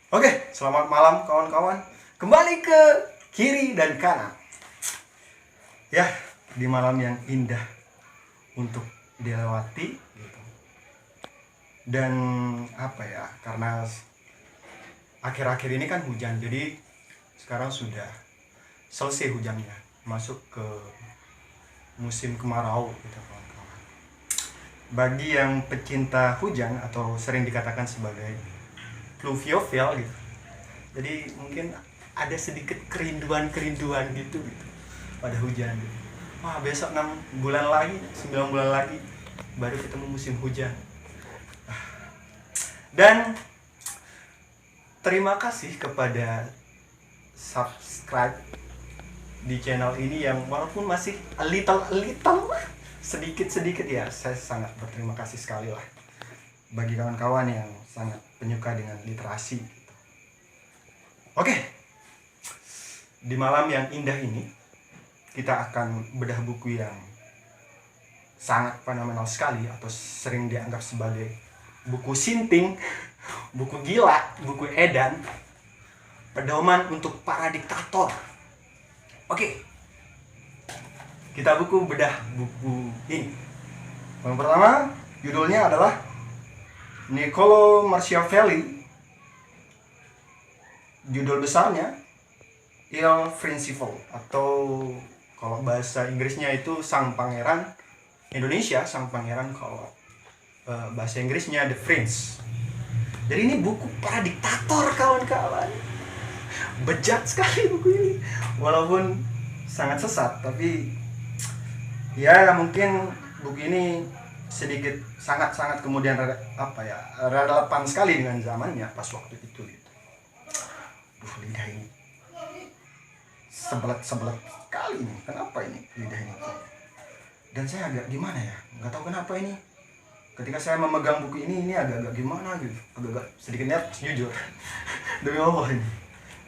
Oke, selamat malam kawan-kawan. Kembali ke kiri dan kanan. Ya, di malam yang indah untuk dilewati gitu. Dan apa ya? Karena akhir-akhir ini kan hujan, jadi sekarang sudah selesai hujannya, masuk ke musim kemarau gitu kawan-kawan. Bagi yang pecinta hujan atau sering dikatakan sebagai pluviophile gitu. Jadi mungkin ada sedikit kerinduan gitu pada hujan gitu. Wah, besok 6 bulan lagi, 9 bulan lagi baru ketemu musim hujan. Dan terima kasih kepada subscribe di channel ini yang walaupun masih a little sedikit ya, saya sangat berterima kasih sekali lah bagi kawan-kawan yang sangat penyuka dengan literasi gitu. Oke, di malam yang indah ini kita akan bedah buku yang sangat fenomenal sekali atau sering dianggap sebagai buku sinting, buku gila, buku edan, pedoman untuk para diktator. Oke, kita bedah buku ini. Yang pertama, judulnya adalah Niccolo Machiavelli. Judul besarnya Il Principe, atau kalau bahasa Inggrisnya itu Sang Pangeran. Indonesia Sang Pangeran, kalau bahasa Inggrisnya The Prince. Jadi ini buku para diktator kawan-kawan. Bejat sekali buku ini, walaupun sangat sesat, tapi ya mungkin buku ini sedikit sangat kemudian relevan sekali dengan zamannya pas waktu itu gitu. Lidah ini sebelet sekali nih. Kenapa ini lidah ini? Dan saya agak gimana ya, nggak tahu kenapa ini. Ketika saya memegang buku ini agak gimana gitu, agak sedikit nervous jujur. Demi Allah ini,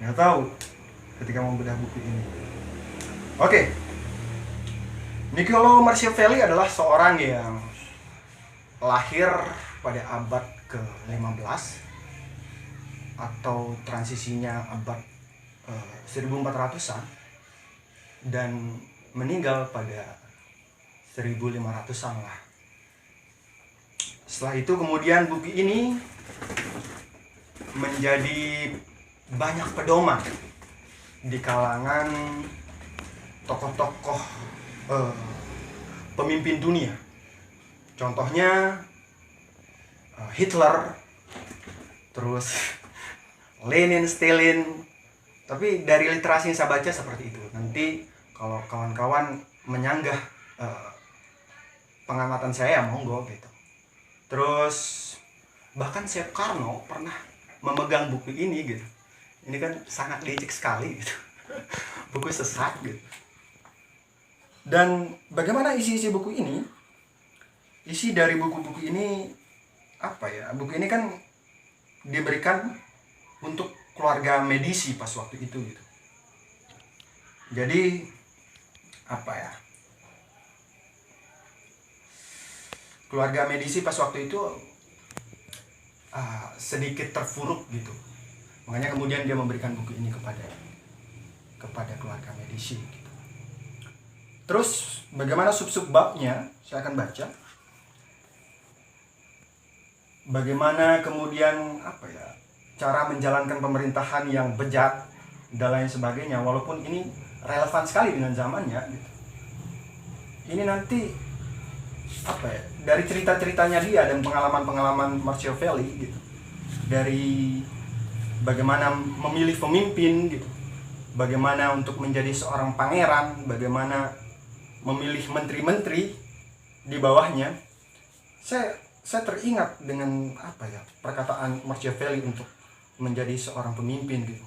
nggak tahu ketika mau bedah buku ini. Oke, Niccolo Machiavelli adalah seorang yang lahir pada abad ke-15 atau transisinya abad 1400-an dan meninggal pada 1500-an lah. Setelah itu kemudian buku ini menjadi banyak pedoman di kalangan tokoh-tokoh pemimpin dunia. Contohnya Hitler, terus Lenin, Stalin. Tapi dari literasi yang saya baca seperti itu. Nanti kalau kawan-kawan menyanggah pengamatan saya, monggo gitu. Terus bahkan Soekarno pernah memegang buku ini gitu. Ini kan sangat licik sekali gitu. Buku sesat gitu. Dan bagaimana isi buku ini? Isi dari buku-buku ini apa ya? Buku ini kan diberikan untuk keluarga Medici pas waktu itu gitu. Jadi apa ya? Keluarga Medici pas waktu itu sedikit terpuruk gitu. Makanya kemudian dia memberikan buku ini kepada keluarga Medici gitu. Terus bagaimana sub babnya? Saya akan baca. Bagaimana kemudian cara menjalankan pemerintahan yang bejat dan lain sebagainya, walaupun ini relevan sekali dengan zamannya gitu. Ini nanti dari cerita-ceritanya dia dan pengalaman-pengalaman Machiavelli gitu, dari bagaimana memilih pemimpin gitu, bagaimana untuk menjadi seorang pangeran, bagaimana memilih menteri-menteri di bawahnya. Saya teringat dengan perkataan Machiavelli untuk menjadi seorang pemimpin gitu.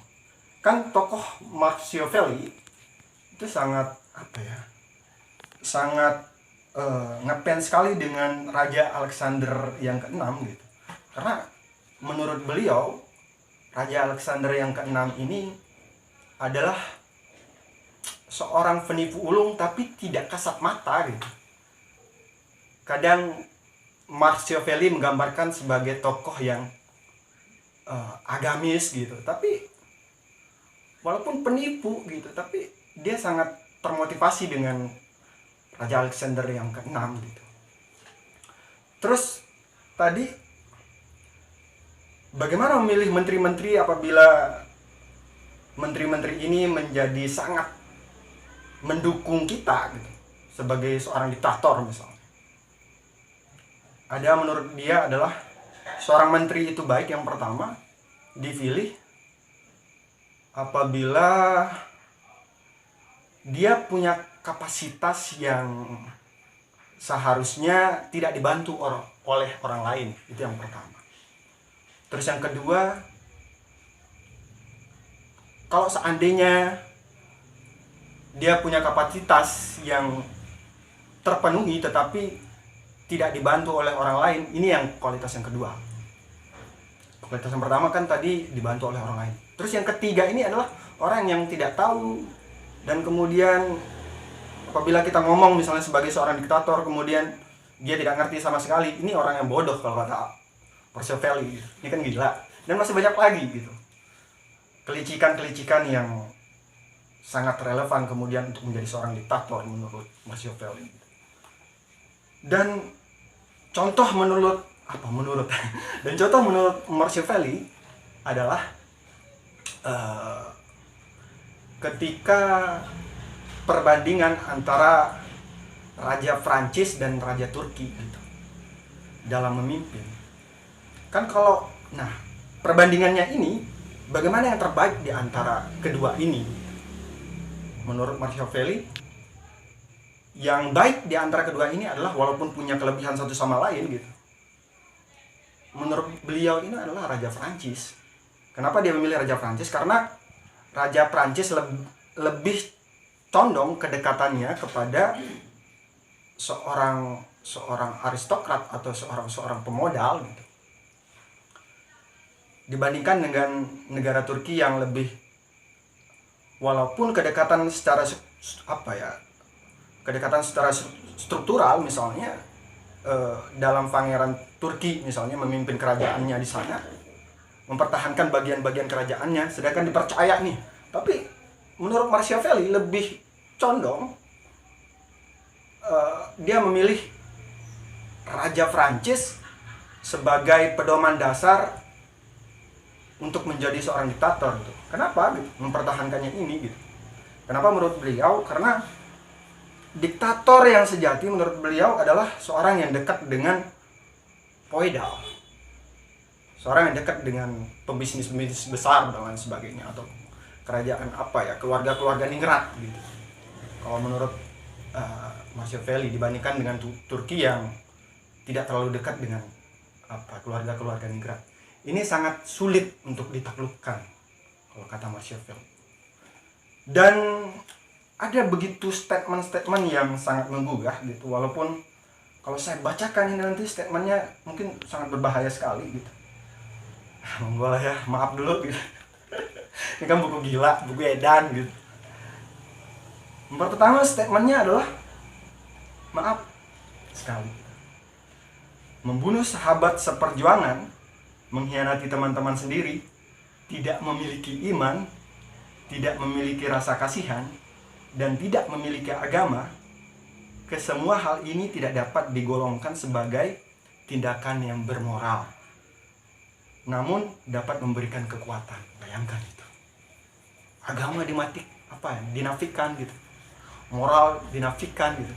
Kan tokoh Machiavelli itu sangat ngefans sekali dengan Raja Alexander yang ke-6 gitu. Karena menurut beliau Raja Alexander yang ke-6 ini adalah seorang penipu ulung tapi tidak kasat mata gitu. Kadang Machiavelli menggambarkan sebagai tokoh yang agamis gitu, tapi walaupun penipu gitu, tapi dia sangat termotivasi dengan Raja Alexander yang ke-6 gitu. Terus tadi bagaimana memilih menteri-menteri apabila menteri-menteri ini menjadi sangat mendukung kita gitu, sebagai seorang diktator misalnya. Ada menurut dia adalah seorang menteri itu baik, yang pertama dipilih apabila dia punya kapasitas yang seharusnya tidak dibantu oleh orang lain. Itu yang pertama. Terus yang kedua, kalau seandainya dia punya kapasitas yang terpenuhi tetapi tidak dibantu oleh orang lain, ini yang kualitas yang kedua. Kualitas yang pertama kan tadi dibantu oleh orang lain. Terus yang ketiga ini adalah orang yang tidak tahu, dan kemudian apabila kita ngomong misalnya sebagai seorang diktator kemudian dia tidak ngerti sama sekali, ini orang yang bodoh kalau kata Machiavelli. Ini kan gila. Dan masih banyak lagi gitu, kelicikan-kelicikan yang sangat relevan kemudian untuk menjadi seorang diktator menurut Machiavelli. Dan contoh menurut Machiavelli adalah ketika perbandingan antara Raja Prancis dan Raja Turki gitu, dalam memimpin. Kan kalau perbandingannya ini, bagaimana yang terbaik di antara kedua ini? Menurut Machiavelli, yang baik di antara kedua ini adalah walaupun punya kelebihan satu sama lain gitu. Menurut beliau ini adalah Raja Prancis. Kenapa dia memilih Raja Prancis? Karena Raja Prancis lebih condong kedekatannya kepada seorang aristokrat atau seorang pemodal gitu, dibandingkan dengan negara Turki yang lebih, walaupun kedekatan secara struktural misalnya, dalam pangeran Turki misalnya memimpin kerajaannya di sana, mempertahankan bagian-bagian kerajaannya, sedangkan dipercaya nih. Tapi menurut Machiavelli lebih condong dia memilih Raja Prancis sebagai pedoman dasar untuk menjadi seorang diktator gitu. Kenapa gitu? Mempertahankannya ini gitu. Kenapa menurut beliau? Karena diktator yang sejati menurut beliau adalah seorang yang dekat dengan feodal, seorang yang dekat dengan pembisnis besar dan lain sebagainya, atau kerajaan keluarga ningrat gitu. Kalau menurut Machiavelli, dibandingkan dengan Turki yang tidak terlalu dekat dengan keluarga ningrat, ini sangat sulit untuk ditaklukkan kalau kata Machiavelli. Dan ada begitu statement-statement yang sangat menggugah gitu, walaupun kalau saya bacakan ini nanti statementnya mungkin sangat berbahaya sekali gitu. Boleh ya, maaf dulu gitu. Ini kan buku gila, buku edan gitu. Yang pertama statementnya adalah maaf sekali. Membunuh sahabat seperjuangan, mengkhianati teman-teman sendiri, tidak memiliki iman, tidak memiliki rasa kasihan, dan tidak memiliki agama, kesemua hal ini tidak dapat digolongkan sebagai tindakan yang bermoral, namun dapat memberikan kekuatan. Bayangkan itu. Agama dinafikan gitu. Moral dinafikan gitu.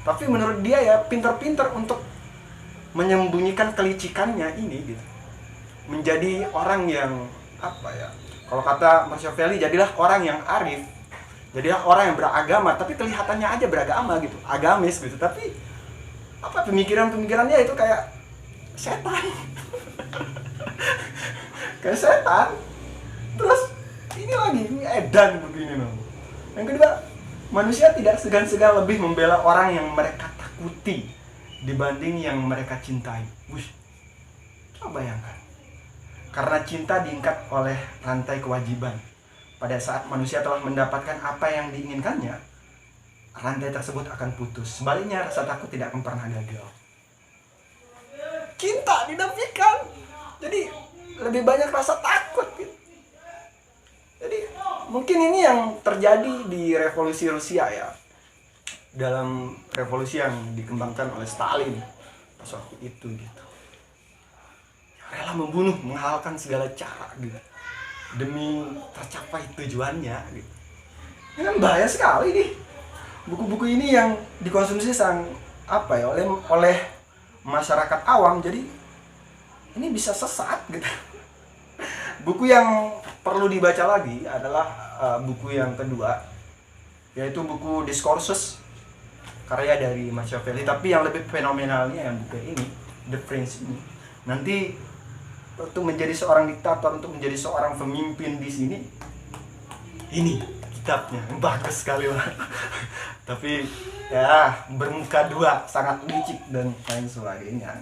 Tapi menurut dia ya pintar-pintar untuk menyembunyikan kelicikannya ini gitu. Menjadi orang yang kalau kata Machiavelli, jadilah orang yang arif. Jadilah orang yang beragama, tapi kelihatannya aja beragama gitu, agamis gitu, tapi pemikirannya itu kayak setan. Kayak setan. Terus ini edan begini loh. Yang kedua, manusia tidak segan-segan lebih membela orang yang mereka takuti dibanding yang mereka cintai. Coba bayangkan. Karena cinta diikat oleh rantai kewajiban. Pada saat manusia telah mendapatkan apa yang diinginkannya, rantai tersebut akan putus. Sebaliknya, rasa takut tidak akan pernah gagal. Cinta dinafikan. Jadi lebih banyak rasa takut gitu. Jadi mungkin ini yang terjadi di revolusi Rusia ya, dalam revolusi yang dikembangkan oleh Stalin pas waktu itu gitu. Rela membunuh, menghalalkan segala cara gitu demi tercapai tujuannya gitu. Ini kan bahaya sekali nih. Buku-buku ini yang dikonsumsi oleh masyarakat awam, jadi ini bisa sesat gitu. Buku yang perlu dibaca lagi adalah buku yang kedua, yaitu buku Discourses karya dari Machiavelli. Tapi yang lebih fenomenalnya yang buku ini, The Prince ini. Nanti untuk menjadi seorang diktator, untuk menjadi seorang pemimpin di sini, ini kitabnya bagus sekali lah. Tapi ya bermuka dua, sangat licik dan lain sebagainya.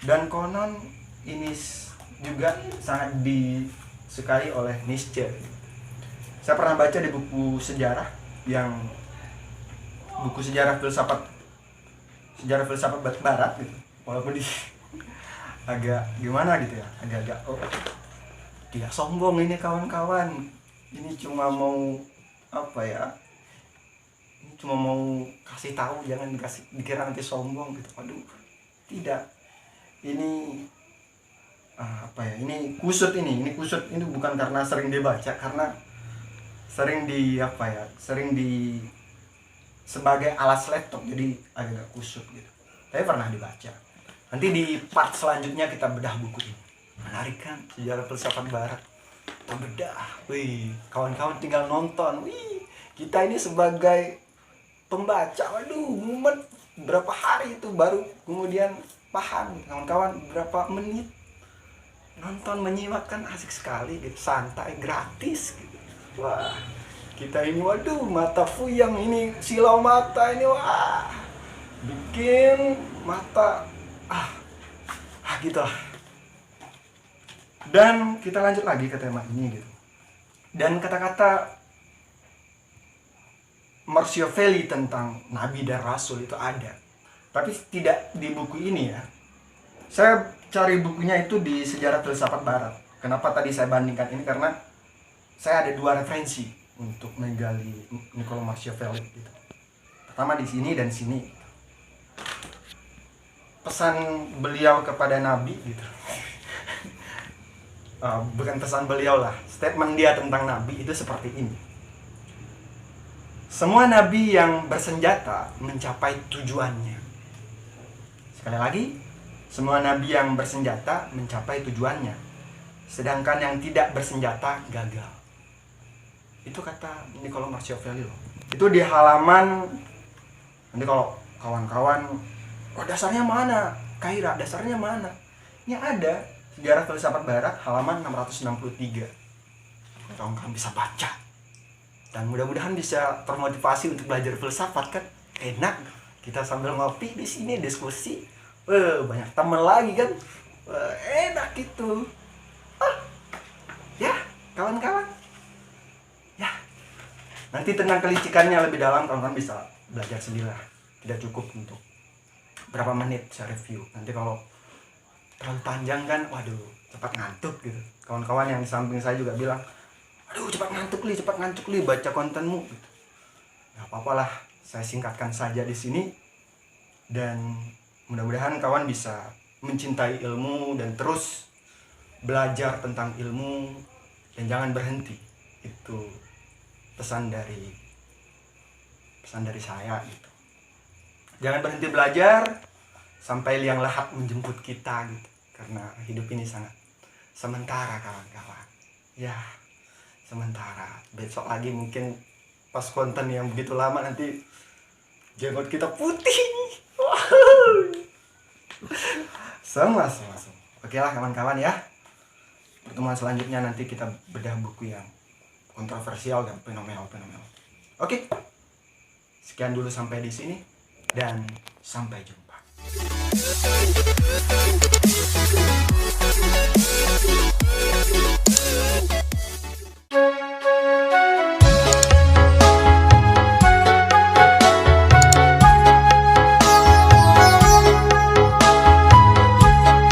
Dan konon ini juga sangat disukai oleh Nietzsche. Saya pernah baca di buku sejarah filsafat barat gitu. Walaupun di agak gimana gitu ya, agak tidak sombong ini kawan-kawan. Ini cuma mau ini cuma mau kasih tahu, jangan dikira nanti sombong gitu. Aduh, tidak. Ini ini kusut ini bukan karena sering dibaca, karena sering sebagai alas laptop, jadi agak kusut gitu. Tapi pernah dibaca. Nanti di part selanjutnya kita bedah buku ini. Menarik kan, sejarah filsafat barat. Kita bedah. Wih, kawan-kawan tinggal nonton. Wih, kita ini sebagai pembaca, waduh, mumet berapa hari itu baru kemudian paham. Kawan-kawan berapa menit nonton, menyimak kan asik sekali gitu, santai, gratis gitu. Wah, kita ini waduh, mata fuyang ini, silau mata ini, wah, bikin mata gitu lah. Dan kita lanjut lagi ke tema ini gitu. Dan kata-kata Machiavelli tentang nabi dan rasul itu ada, tapi tidak di buku ini ya. Saya cari bukunya itu di Sejarah Filsafat Barat. Kenapa tadi saya bandingkan ini? Karena saya ada dua referensi untuk menggali Niccolò Machiavelli gitu. Pertama di sini dan sini. Pesan beliau kepada nabi gitu. Bukan pesan beliau lah, statement dia tentang nabi itu seperti ini. Semua nabi yang bersenjata mencapai tujuannya. Sekali lagi, semua nabi yang bersenjata mencapai tujuannya, sedangkan yang tidak bersenjata gagal. Itu kata Niccolò Machiavelli loh. Itu di halaman, nanti kalau kawan-kawan, dasarnya mana? Kaira, dasarnya mana? Ini ada, Sejarah Filsafat Barat, halaman 663. Kawan-kawan bisa baca. Dan mudah-mudahan bisa termotivasi untuk belajar filsafat kan. Enak, kita sambil ngopi di sini diskusi. Banyak teman lagi kan. Enak gitu. Ya, kawan-kawan. Ya. Nanti tentang kelicikannya lebih dalam kawan-kawan bisa belajar sendiri lah. Tidak cukup untuk berapa menit saya review. Nanti kalau terlalu panjang kan, waduh, cepat ngantuk gitu. Kawan-kawan yang di samping saya juga bilang, aduh cepat ngantuk li baca kontenmu gitu. Gak apa-apa lah, saya singkatkan saja di sini. Dan mudah-mudahan kawan bisa mencintai ilmu dan terus belajar tentang ilmu dan jangan berhenti. Itu pesan dari saya gitu. Jangan berhenti belajar sampai liang lahat menjemput kita gitu. Karena hidup ini sangat sementara kawan-kawan. Ya, sementara. Besok lagi mungkin pas konten yang begitu lama nanti jenggot kita putih. Semua. Oke lah kawan-kawan ya. Pertemuan selanjutnya nanti kita bedah buku yang kontroversial dan fenomenal. Oke. Sekian dulu sampai di sini dan sampai jumpa.